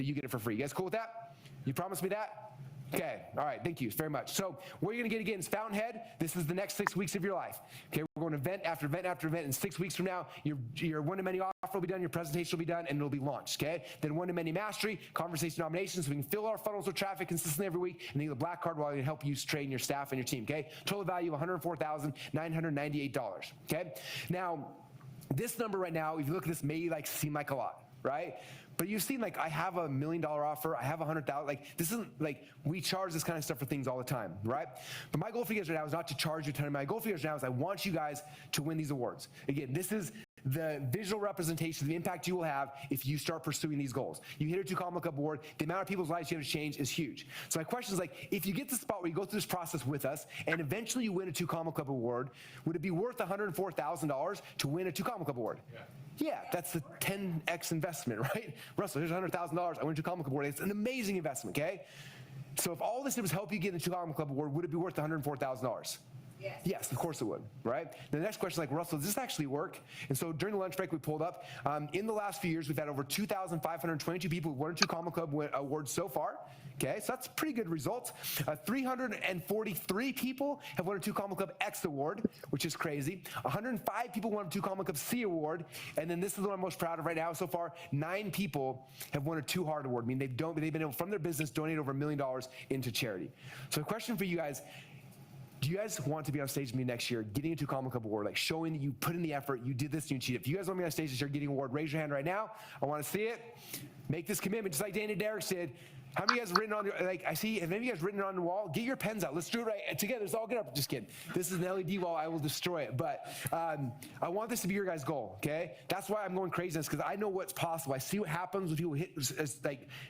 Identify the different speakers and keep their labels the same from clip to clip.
Speaker 1: you get it for free. You guys cool with that? You promise me that? Okay, all right, thank you very much. So where you're gonna get again is Fountainhead. This is the next 6 weeks of your life. Okay, we're going event after event after event, and 6 weeks from now, your one-to-many offer will be done, your presentation will be done, and it'll be launched, okay? Then one-to-many mastery, conversation nominations, so we can fill our funnels with traffic consistently every week, and then the black card while we help you train your staff and your team, okay? Total value of $104,998, okay? Now, this number right now, if you look at this, may seem like a lot, right? But you've seen, I have $1 million offer, I have 100,000, this isn't, we charge this kind of stuff for things all the time, right? But my goal for you guys right now is not to charge you a ton of money. My goal for you guys right now is I want you guys to win these awards. Again, this is the visual representation of the impact you will have if you start pursuing these goals. You hit a 2 Comma Club award, the amount of people's lives you have to change is huge. So my question is if you get to the spot where you go through this process with us and eventually you win a 2 Comma Club award, would it be worth $104,000 to win a 2 Comma Club award? Yeah, that's the 10x investment, right? Russell, here's $100,000, I win a 2 Comma Club award. It's an amazing investment, okay? So if all this did was help you get the 2 Comma Club award, would it be worth $104,000?
Speaker 2: Yes.
Speaker 1: Yes, of course it would, right? The next question is Russell, does this actually work? And so during the lunch break we pulled up, in the last few years we've had over 2,522 people who won a 2 Comma Club awards so far, okay? So that's pretty good results. 343 people have won a 2 Comma Club X award, which is crazy. 105 people won a 2 Comma Club C award, and then this is what I'm most proud of right now. So far, 9 people have won a 2 Hard award. I mean, they've been able, from their business, donate over $1 million into charity. So the question for you guys, do you guys want to be on stage with me next year, getting a 2 Comma Club award, showing that you put in the effort, you did this, and you cheated? If you guys want me on stage this year getting an award, raise your hand right now. I want to see it. Make this commitment, just like Dana Derrick did. How many of you guys written on your, I see, have any of you guys written it on the wall? Get your pens out. Let's do it right together. Let's all get up. Just kidding. This is an LED wall. I will destroy it. But I want this to be your guys' goal, okay? That's why I'm going crazy, because I know what's possible. I see what happens when people hit,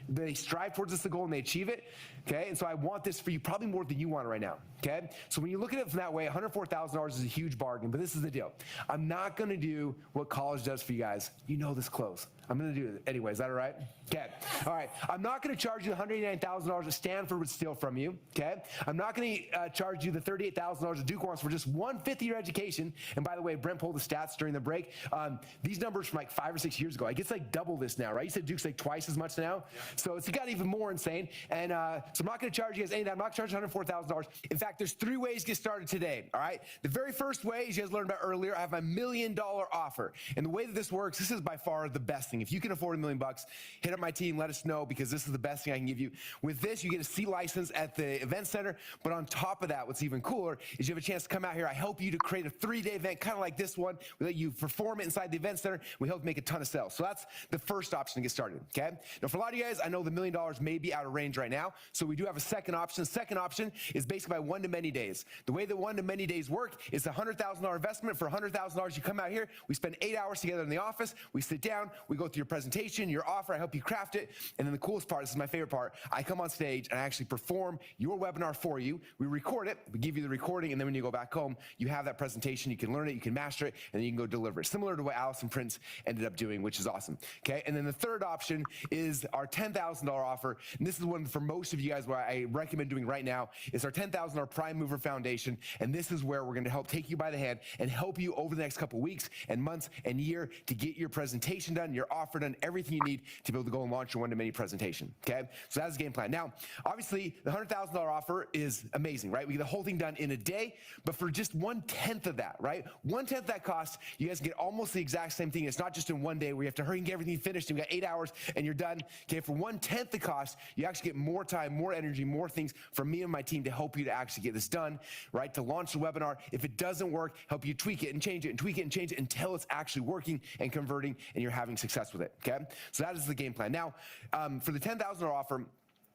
Speaker 1: they strive towards this goal and they achieve it, okay? And so I want this for you probably more than you want it right now, okay? So when you look at it from that way, $104,000 is a huge bargain, but this is the deal. I'm not going to do what college does for you guys. You know this close. I'm going to do it anyway. Is that all right? Okay. All right. I'm not going to charge you the $189,000 that Stanford would steal from you. Okay. I'm not going to charge you the $38,000 that Duke wants for just 1/5 of your education. And by the way, Brent pulled the stats during the break. These numbers from 5 or 6 years ago. I guess double this now, right? You said Duke's twice as much now. Yeah. So it's got even more insane. And so I'm not going to charge you guys any of that. I'm not charging $104,000. In fact, there's 3 ways to get started today. All right. The very first way, as you guys learned about earlier, I have my $1 million offer. And the way that this works, this is by far the best thing. If you can afford $1 million, hit up my team, let us know, because this is the best thing I can give you. With this, you get a C license at the event center, but on top of that, what's even cooler is you have a chance to come out here. I help you to create a 3-day event, kind of like this one. We let you perform it inside the event center. We help make a ton of sales. So that's the first option to get started, okay? Now, for a lot of you guys, I know the $1 million may be out of range right now, so we do have a second option. Second option is basically by one-to-many days. The way that one-to-many days work is a $100,000 investment. For $100,000, you come out here, we spend 8 hours together in the office, we sit down, we go through your presentation, your offer, I help you craft it, and then the coolest part, this is my favorite part, I come on stage and I actually perform your webinar for you. We record it, we give you the recording, and then when you go back home, you have that presentation, you can learn it, you can master it, and then you can go deliver it. Similar to what Allison Prince ended up doing, which is awesome, okay? And then the third option is our $10,000 offer, and this is one for most of you guys where I recommend doing right now, is our $10,000 Prime Mover Foundation, and this is where we're gonna help take you by the hand and help you over the next couple weeks and months and year to get your presentation done, your offer done, everything you need to be able to go and launch your one-to-many presentation, okay? So that's the game plan. Now, obviously, the $100,000 offer is amazing, right? We get the whole thing done in a day, but for just 1/10 of that, right? 1/10 of that cost, you guys get almost the exact same thing. It's not just in one day where you have to hurry and get everything finished and you got 8 hours and you're done, okay? For 1/10 the cost, you actually get more time, more energy, more things from me and my team to help you to actually get this done, right? To launch the webinar. If it doesn't work, help you tweak it and change it and tweak it and change it until it's actually working and converting and you're having success with it, okay? So that is the game plan. Now, for the $10,000 offer,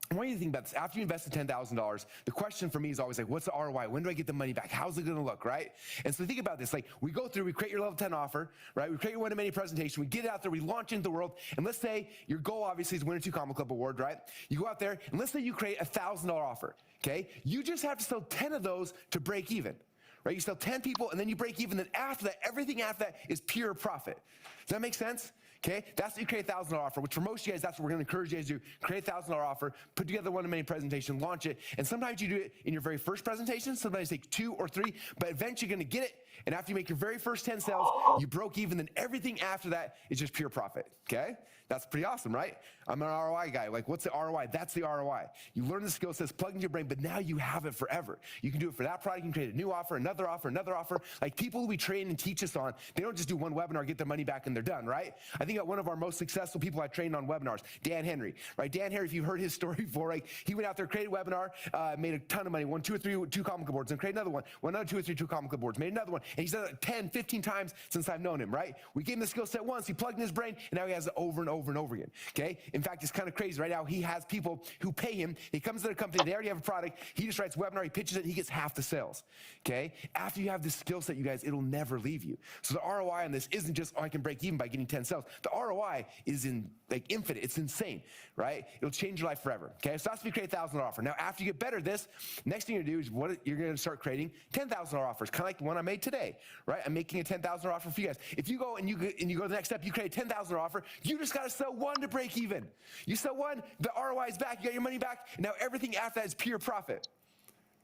Speaker 1: I want you to think about this. After you invest the $10,000, the question for me is always what's the ROI? When do I get the money back? How's it going to look, right? And so think about this. We go through, we create your level 10 offer, right? We create your one-to-many presentation. We get it out there. We launch into the world. And let's say your goal, obviously, is to win a 2 Comma Club award, right? You go out there, and let's say you create a $1,000 offer, okay? You just have to sell 10 of those to break even. Right? You sell 10 people, and then you break even. Then after that, everything after that is pure profit. Does that make sense? Okay, that's what you create a $1,000 offer, which for most of you guys, that's what we're going to encourage you guys to do. Create a $1,000 offer, put together one-to-many presentation, launch it, and sometimes you do it in your very first presentation, sometimes take 2 or 3, but eventually you're going to get it, and after you make your very first 10 sales, you broke even, then everything after that is just pure profit, okay? That's pretty awesome, right? I'm an ROI guy. Like, what's the ROI? That's the ROI. You learn the skill sets, plug into your brain, but now you have it forever. You can do it for that product. You can create a new offer, another offer, another offer. Like, people who we train and teach us on, they don't just do one webinar, get their money back, and they're done, right? I think one of our most successful people I trained on webinars, Dan Henry, right? Dan Henry, if you've heard his story before, like, he went out there, created a webinar, made a ton of money, won 2 or 3 2 comic boards, and created another one, won another 2 or 3 2 comic boards, made another one, and he's done it 10, 15 times since I've known him, right? We gave him the skill set once, he plugged in his brain, and now he has it over and over and over again, okay? In fact, it's kind of crazy. Right now, he has people who pay him. He comes to their company, they already have a product, he just writes a webinar, he pitches it, he gets half the sales, okay? After you have this skill set, you guys, it'll never leave you. So the ROI on this isn't just, oh, I can break even by getting 10 sales. The ROI is infinite. It's insane, right? It'll change your life forever, okay? So that's if you create a $1,000 offer. Now, after you get better at this, next thing you're gonna do is you're gonna start creating $10,000 offers, kind of like the one I made today, right? I'm making a $10,000 offer for you guys. If you go and you go to the next step, you create a $10,000 offer, you just gotta sell one to break even. You sell one, the ROI is back, you got your money back, and now everything after that is pure profit.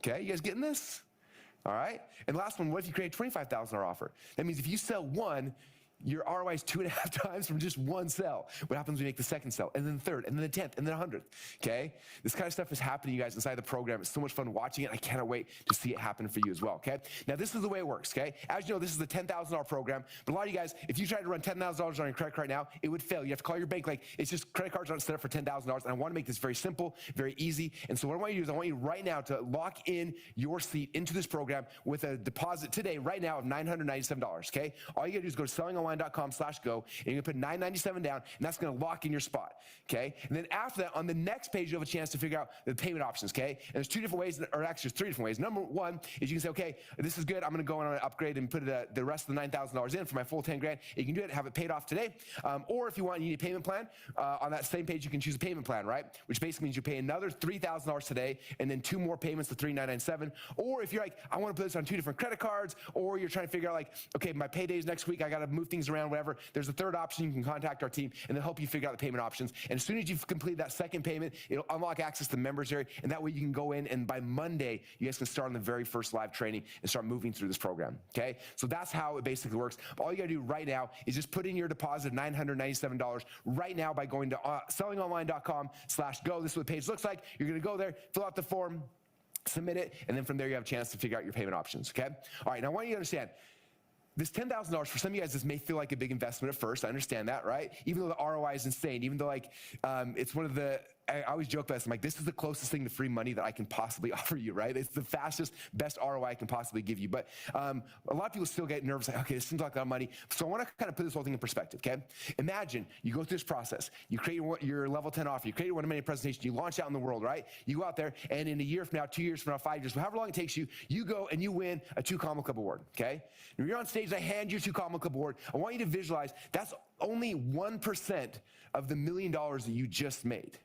Speaker 1: Okay, you guys getting this? All right, and last one, what if you create a $25,000 offer? That means if you sell one, your ROI is 2.5 times from just one sell. What happens when you make the second sell, and then the third, and then the 10th, and then the 100th, okay? This kind of stuff is happening, you guys, inside the program. It's so much fun watching it. I cannot wait to see it happen for you as well, okay? Now, this is the way it works, okay? As you know, this is the $10,000 program, but a lot of you guys, if you tried to run $10,000 on your credit card now, it would fail. You have to call your bank, like, it's just credit cards aren't set up for $10,000, and I want to make this very simple, very easy, and so what I want you to do is I want you right now to lock in your seat into this program with a deposit today, right now, of $997, okay? All you gotta do is go to sellingonline.com/go, and you're gonna put $997 down, and that's gonna lock in your spot, okay? And then after that, on the next page, you'll have a chance to figure out the payment options, okay? And there's 2 different ways, or actually there's 3 different ways. Number one is you can say, okay, this is good, I'm gonna go on an upgrade and put the rest of the $9,000 in for my full 10 grand. You can do it, have it paid off today. Or if you want, you need a payment plan, on that same page, you can choose a payment plan, right? Which basically means you pay another $3,000 today, and then 2 more payments to $3,997. Or if you're like, I wanna put this on 2 different credit cards, or you're trying to figure out like, okay, my payday's next week, I gotta move things around, whatever. There's a third option. You can contact our team, and they'll help you figure out the payment options. And as soon as you've completed that second payment, it'll unlock access to the members area, and that way you can go in, and by Monday, you guys can start on the very first live training and start moving through this program, okay? So that's how it basically works. All you gotta do right now is just put in your deposit of $997 right now by going to sellingonline.com/go. This is what the page looks like. You're gonna go there, fill out the form, submit it, and then from there you have a chance to figure out your payment options, okay? All right, now I want you to understand, this $10,000, for some of you guys, this may feel like a big investment at first. I understand that, right? Even though the ROI is insane, even though like it's one of the, I always joke about this, I'm like, this is the closest thing to free money that I can possibly offer you, right? It's the fastest, best ROI I can possibly give you. But a lot of people still get nervous, like, okay, this seems like a lot of money. So I wanna kind of put this whole thing in perspective, okay? Imagine you go through this process, you create your level 10 offer, you create your 1-minute presentation, you launch out in the world, right? You go out there, and in a year from now, 2 years from now, 5 years, however long it takes you, you go and you win a 2 Comma Club award, okay? And you're on stage, I hand you 2 Comma Club award. I want you to visualize, that's only 1% of the $1 million that you just made.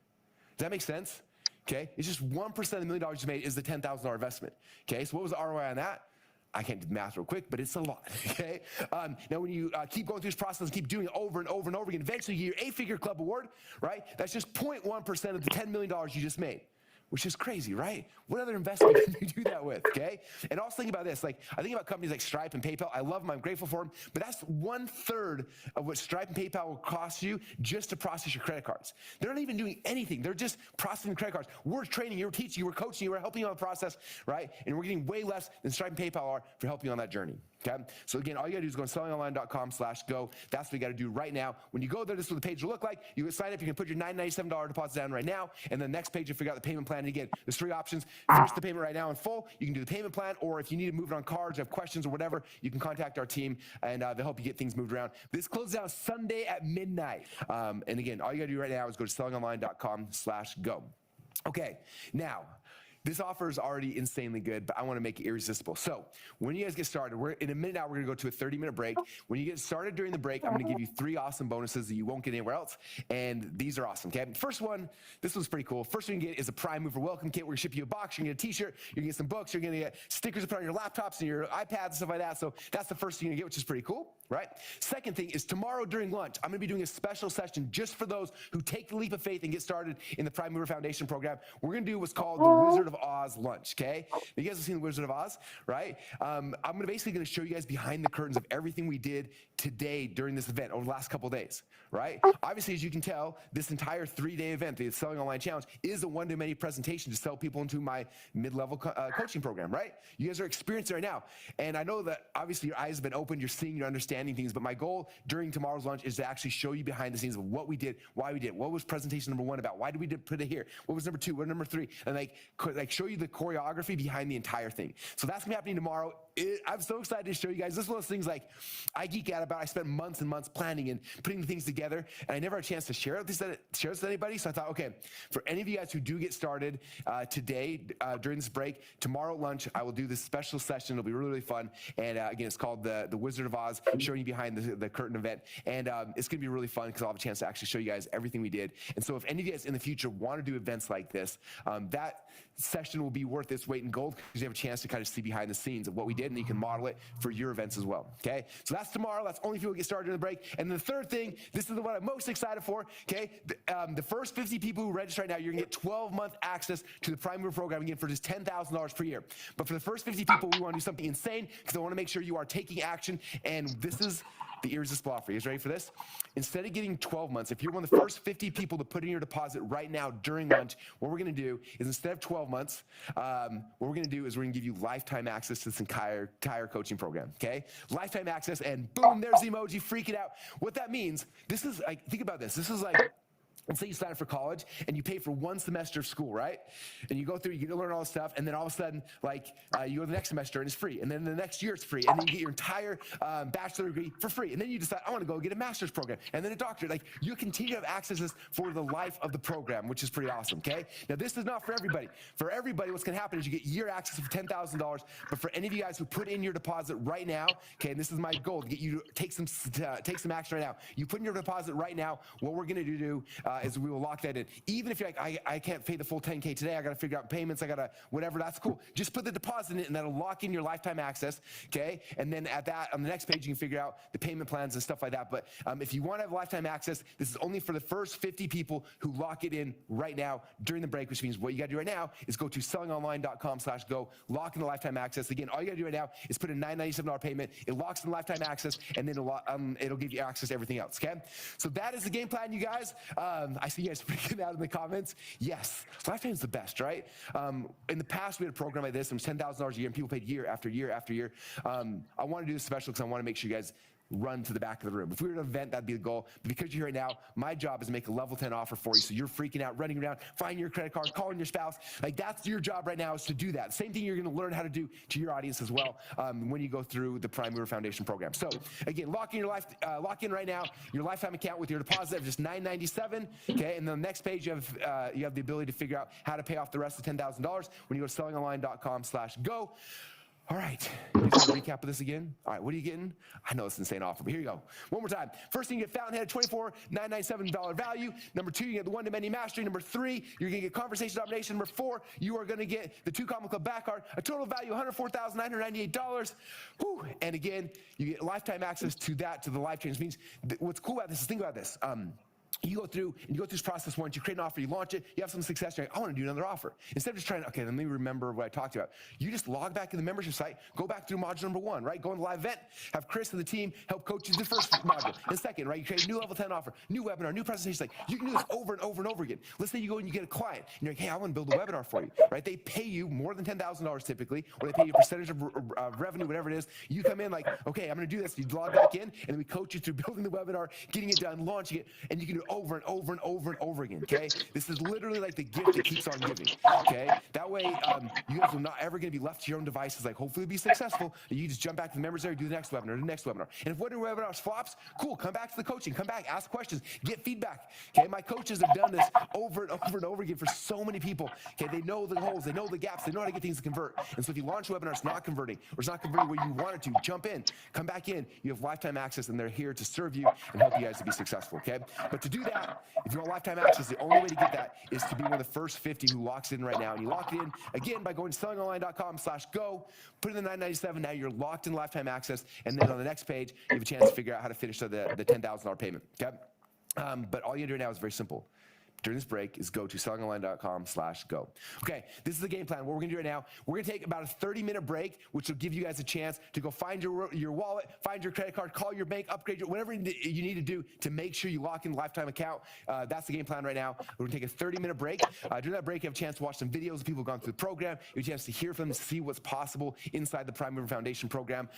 Speaker 1: Does that make sense? Okay, it's just 1% of the $1 million you made is the $10,000 investment. Okay, so what was the ROI on that? I can't do the math real quick, but it's a lot, okay? Now, when you keep going through this process and keep doing it over and over and over again, eventually you get your 8-figure club award, right? That's just 0.1% of the $10 million you just made, which is crazy, right? What other investment can you do that with, okay? And also think about this, like, I think about companies like Stripe and PayPal. I love them, I'm grateful for them, but that's 1/3 of what Stripe and PayPal will cost you just to process your credit cards. They're not even doing anything. They're just processing credit cards. We're training you, we're teaching you, we're coaching you, we're helping you on the process, right? And we're getting way less than Stripe and PayPal are for helping you on that journey, okay? So again, all you gotta do is go to sellingonline.com/go. That's what you gotta do right now. When you go there, this is what the page will look like. You can sign up, you can put your $997 deposit down right now, and the next page, you figure out the payment plan. And again, there's 3 options. Finish the payment right now in full. You can do the payment plan, or if you need to move it on cards, have questions or whatever, you can contact our team, and they'll help you get things moved around. This closes out Sunday at midnight. And again, all you gotta do right now is go to sellingonline.com/go. Okay, now, this offer is already insanely good, but I wanna make it irresistible. So when you guys get started, in a minute now, we're gonna go to a 30-minute break. When you get started during the break, I'm gonna give you 3 awesome bonuses that you won't get anywhere else, and these are awesome, okay? First one, this one's pretty cool. First one you get is a Prime Mover welcome kit. We're gonna ship you a box, you're gonna get a t-shirt, you're gonna get some books, you're gonna get stickers to put on your laptops and your iPads and stuff like that. So that's the first thing you're gonna get, which is pretty cool. right? Second thing is tomorrow during lunch, I'm gonna be doing a special session just for those who take the leap of faith and get started in the Prime Mover Foundation program. We're gonna do what's called the Wizard of Oz lunch, okay? You guys have seen the Wizard of Oz, right? I'm basically gonna show you guys behind the curtains of everything we did today during this event over the last couple of days, right? Obviously, as you can tell, this entire 3-day event, the Selling Online Challenge, is a one-to-many presentation to sell people into my mid-level coaching program, right? You guys are experiencing it right now. And I know that obviously your eyes have been opened, you're seeing, you're understanding things, but my goal during tomorrow's lunch is to actually show you behind the scenes of what we did, why we did, what was presentation number 1 about, why did we put it here, what was number 2, what was number 3, and like show you the choreography behind the entire thing. So that's gonna be happening tomorrow. I'm so excited to show you guys. This is one of those things like I geek out about. I spent months and months planning and putting the things together, and I never had a chance to share this with anybody. So I thought, okay, for any of you guys who do get started today during this break, tomorrow at lunch, I will do this special session. It'll be really, really fun. And again, it's called the Wizard of Oz, showing you behind the curtain event. And it's gonna be really fun because I'll have a chance to actually show you guys everything we did. And so if any of you guys in the future want to do events like this, that session will be worth its weight in gold because you have a chance to kind of see behind the scenes of what we did, and you can model it for your events as well, okay? So that's tomorrow. That's only if you get started during the break. And the third thing, this is the one I'm most excited for, okay? The first 50 people who register right now, you're gonna get 12-month access to the Prime Mover program again for just $10,000 per year. But for the first 50 people, we wanna do something insane because I wanna make sure you are taking action, and this is the irresistible offer. You guys ready for this? Instead of getting 12 months, if you're one of the first 50 people to put in your deposit right now during lunch, what we're gonna do is instead of 12 months, what we're gonna do is we're gonna give you lifetime access to this entire coaching program, okay? Lifetime access, and boom, there's the emoji freaking out. What that means, this is like, think about this. This is like, let's say you sign up for college and you pay for 1 semester of school, right? And you go through, you get to learn all this stuff, and then all of a sudden, like, you go to the next semester and it's free, and then the next year it's free, and then you get your entire bachelor degree for free, and then you decide, I want to go get a master's program, and then a doctorate. Like, you continue to have access to this for the life of the program, which is pretty awesome, okay? Now, this is not for everybody. For everybody, what's gonna happen is you get year access for $10,000, but for any of you guys who put in your deposit right now, okay, and this is my goal, to get you to take some action right now. You put in your deposit right now, what we're gonna do is we will lock that in. Even if you're like, I can't pay the full 10K today, I gotta figure out payments, I gotta whatever, that's cool. Just put the deposit in it, and that'll lock in your lifetime access, okay? And then at that, on the next page, you can figure out the payment plans and stuff like that. But if you wanna have lifetime access, this is only for the first 50 people who lock it in right now during the break, which means what you gotta do right now is go to sellingonline.com/go, lock in the lifetime access. Again, all you gotta do right now is put in $997 payment, it locks in lifetime access, and then it'll give you access to everything else, okay? So that is the game plan, you guys. I see you guys freaking out in the comments. Yes, lifetime is the best, right? In the past, we had a program like this, and it was $10,000 a year, and people paid year after year after year. I want to do this special because I want to make sure you guys run to the back of the room. If we were at an event, that'd be the goal. But because you're here right now, my job is to make a level 10 offer for you. So you're freaking out, running around, finding your credit card, calling your spouse. Like, that's your job right now, is to do that. Same thing you're gonna learn how to do to your audience as well when you go through the Prime Mover Foundation program. So again, lock in right now your lifetime account with your deposit of just $997, okay? And then the next page, you have the ability to figure out how to pay off the rest of $10,000 when you go to sellingonline.com/go. All right, you guys want a recap of this again? All right, what are you getting? I know it's an insane offer, but here you go. One more time. First thing, you get Fountainhead, $24,997 value. Number 2, you get the one-to-many mastery. Number 3, you're gonna get conversation domination. Number 4, you are gonna get the 2 Common Club back card, a total value of $104,998. Whew. And again, you get lifetime access to the life change. Means what's cool about this is, think about this. You go through this process once, you create an offer, you launch it, you have some success, you're like, I want to do another offer. Instead of just trying, okay, let me remember what I talked about. You just log back to the membership site, go back through module number 1, right? Go in the live event, have Chris and the team help coach you the first module. And second, right, you create a new level 10 offer, new webinar, new presentation. Like, you can do this over and over and over again. Let's say you go and you get a client, and you're like, hey, I want to build a webinar for you, right? They pay you more than $10,000 typically, or they pay you a percentage of revenue, whatever it is. You come in like, okay, I'm going to do this. You log back in, and then we coach you through building the webinar, getting it done, launching it, and you can do it over and over and over and over again, okay? This is literally like the gift that keeps on giving, okay? That way, you guys are not ever gonna be left to your own devices, like, hopefully be successful, and you just jump back to the members area, do the next webinar, And if one of your webinars flops, cool, come back to the coaching, come back, ask questions, get feedback, okay? My coaches have done this over and over and over again for so many people, okay? They know the holes, they know the gaps, they know how to get things to convert. And so if you launch a webinar, it's not converting, or it's not converting where you want it to, jump in, come back in, you have lifetime access, and they're here to serve you and help you guys to be successful, okay? But to do that, if you want lifetime access, the only way to get that is to be one of the first 50 who locks in right now. And you lock it in, again, by going to sellingonline.com/go, put in the $997. Now you're locked in lifetime access. And then on the next page, you have a chance to figure out how to finish the $10,000 payment, okay? But all you do now is very simple. During this break is go to sellingonline.com/go. Okay, this is the game plan. What we're gonna do right now, we're gonna take about a 30-minute break, which will give you guys a chance to go find your wallet, find your credit card, call your bank, upgrade your, whatever you need to do to make sure you lock in the lifetime account. That's the game plan right now. We're gonna take a 30-minute break. During that break, you have a chance to watch some videos of people who've gone through the program. You have a chance to hear from them, see what's possible inside the Prime Mover Foundation program.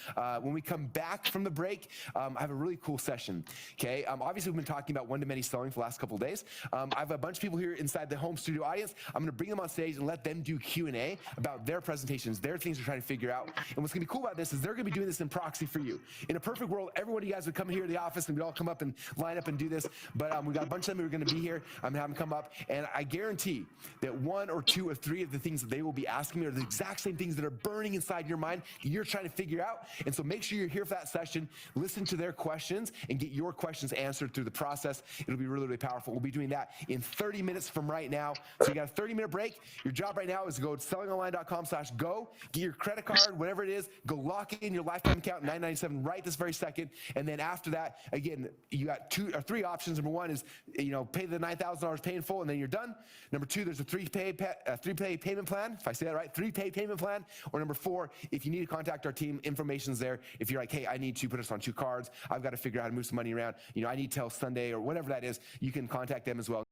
Speaker 1: When we come back from the break, I have a really cool session, okay? Obviously, we've been talking about one-to-many selling for the last couple of days. I have a bunch of people here inside the home studio audience. I'm gonna bring them on stage and let them do Q&A about their presentations, their things they're trying to figure out. And what's gonna be cool about this is they're gonna be doing this in proxy for you. In a perfect world, every one of you guys would come here to the office and we'd all come up and line up and do this. But we've got a bunch of them who are gonna be here. I'm gonna have them come up, and I guarantee that 1 or 2 or 3 of the things that they will be asking me are the exact same things that are burning inside your mind that you're trying to figure out. And so make sure you're here for that session, listen to their questions, and get your questions answered through the process. It'll be really, really powerful. We'll be doing that in 30 minutes from right now. So you got a 30-minute break. Your job right now is to go to sellingonline.com/go, get your credit card, whatever it is, go lock in your lifetime account, $997 right this very second. And then after that, again, you got 2 or 3 options. Number 1 is, pay the $9,000 pay in full, and then you're done. Number 2, there's a three-pay payment plan, if I say that right, 3-pay payment plan. Or number 4, if you need to contact our team, information's there. If you're like, hey, I need to put us on 2 cards, I've got to figure out how to move some money around, I need till Sunday or whatever that is, you can contact them as well.